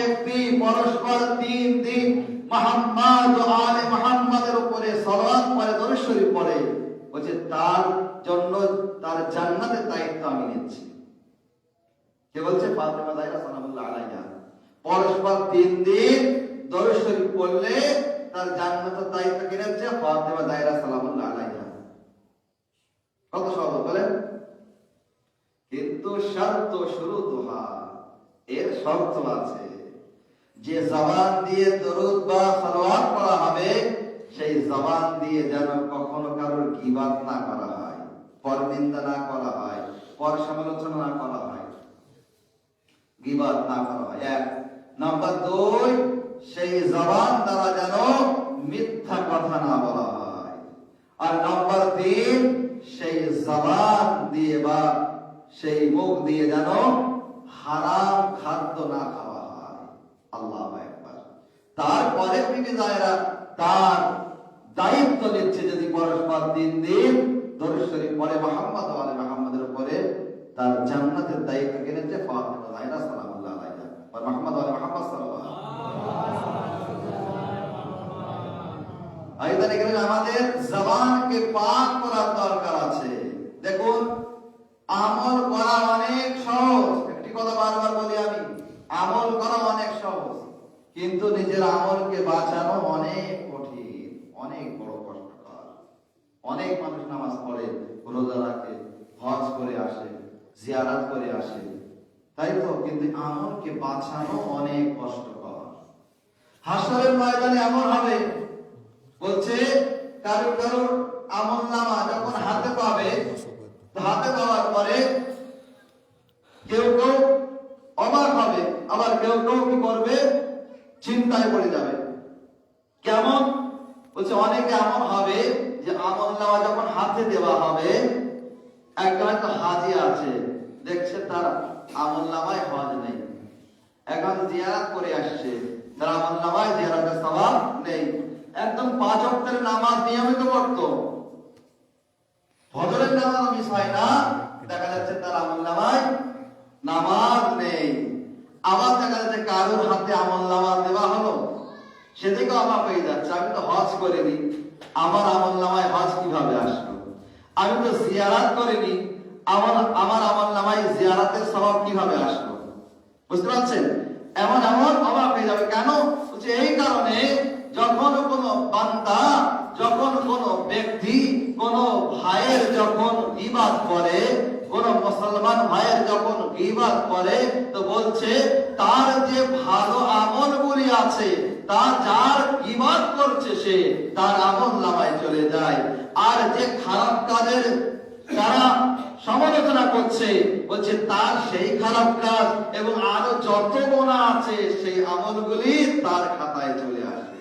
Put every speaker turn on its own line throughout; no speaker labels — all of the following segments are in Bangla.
ব্যক্তি পরস্পর 3 দিন মুহাম্মদ ও আলে মুহাম্মাদের উপরে সালাত পড়ে, দরুদ শরীফ পড়ে, বলছে তার জন্য তার জান্নাতের দায়িত্ব আমি নিচ্ছি। কে বলছে? ফাতেমা জাহরা সালামুল্লাহ আলাইহা। পরস্পর 3 দিন দরুদ শরীফ পড়লে তার জান্নাতের দায়িত্ব কে নিচ্ছে? ফাতেমা জাহরা সালামুল্লাহ আলাইহা। কত সহজ বলেন? কিন্তু শর্ত শুরুতুহা, এর শর্ত আছে। যে জবান দিয়ে দরুদ বা সালাওয়াত পড়া হবে, সেই জবান দিয়ে যেন কখনো কারোর গীবাত না করা হয়, পরনিন্দা না করা হয়, পর সমালোচনা না করা হয়, গীবাত না করা হয়। 1 নাম্বার 2, সেই জবান দ্বারা যেন মিথ্যা কথা না বলা হয়। আর নাম্বার 3, সেই জবান দিয়ে বা সেই মুখ দিয়ে যেন হারাম খাদ্য না খাওয়া হয়। আল্লাহু আকবার। তারপরে বিবি জাহরা তার দায়িত্ব নিচ্ছে, যদি পরস্পর 3 দিন দরুদ শরীফ পড়ে মুহাম্মদ ওয়া আলে মুহাম্মাদের উপরে, তার জান্নাতের দায়িত্ব কে নিচ্ছে? ফাতেমা জাহরা সালামুল্লাহ আলাইহা। আর মুহাম্মদ ওয়া আলে মুহাম্মাদ সাল্লাল্লাহু আলাইহি ওয়াসাল্লাম। এখানে আমাদের জবানকে পাক করার দরকার আছে। দেখুন, আমল করা অনেক সহজ, একটি কথা বারবার বলি আমি, আমল করা অনেক সহজ, কিন্তু নিজের আমলকে বাঁচানো অনেক কঠিন, অনেক বড় কষ্টকর। অনেক মানুষ নামাজ পড়ে, রোজা রাখে, হজ করে আসে, জিয়ারত করে আসে, তাই তো, কিন্তু আমলকে বাঁচানো অনেক কষ্টকর। হাসরের ময়দানে এমন হবে, বলছে কারোর আমলনামা যখন হাতে পাবে, হাতে পাওয়ার পরে কেউ কেউ অবাক হবে, আবার কেউ কেউ কি করবে? চিন্তায় পড়ে যাবে। কেমন? বলছে অনেকে এমন হবে যে আমলনামা যখন হাতে দেওয়া হবে, একজন একটা হাজি আছে, দেখছে তার আমলনামায় হজ নেই, এখন জিয়ারত করে আসছে, তার আমলনামায় জিয়ারতের সওয়াব নেই, একদম 5 ওয়াক্তের নামাজ নিয়মিত পড়তো, ফজরের নামাজ মিস হয় না, দেখা যাচ্ছে তার আমলনামায় নামাজ নেই। আবার দেখা যাচ্ছে কারোর হাতে আমলনামা দেওয়া হলো, সেদিকে অবাক হয়ে যাচ্ছে, আমি তো হজ করিনি, আমার আমলনামায় হজ কিভাবে আসলো? আমি তো জিয়ারত করিনি, আমার আমলনামায় জিয়ারতের সওয়াব কিভাবে আসলো? বুঝতে পারছেন? এমন অবাক হয়ে যাবে। কেন? বলছে এই কারণে, যখন কোনো বান্দা, যখন কোনো ব্যক্তি কোন ভাইয়ের যখন গীবাত করে, কোন মুসলমান ভাইয়ের যখন গীবাত করে, তো বলছে তার যে ভালো আমলগুলি আছে, তার যার গীবাত করছে সে, তার আমলনামায় চলে যায়। আর যে খারাপ কাজের যারা সমালোচনা করছে, বলছে তার সেই খারাপ কাজ এবং আরো যত গুনাহ আছে, সেই আমলগুলি তার খাতায় চলে আসে।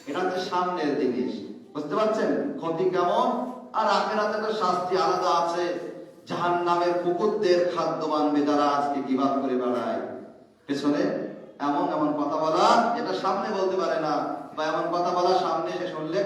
এটা হচ্ছে সামনের জিনিস। বুঝতে পারছেন ক্ষতি কেমন? আর আখিরাতে তো শাস্তি আলাদা আছে। জাহান্নামের কুকুরদের খাদ্য বানবে যারা আজকে গীবাত করে বেড়ায়, পেছনে এমন কথা বলা যেটা সামনে বলতে পারে না, বা এমন কথা বলা সামনে এসে শুনলে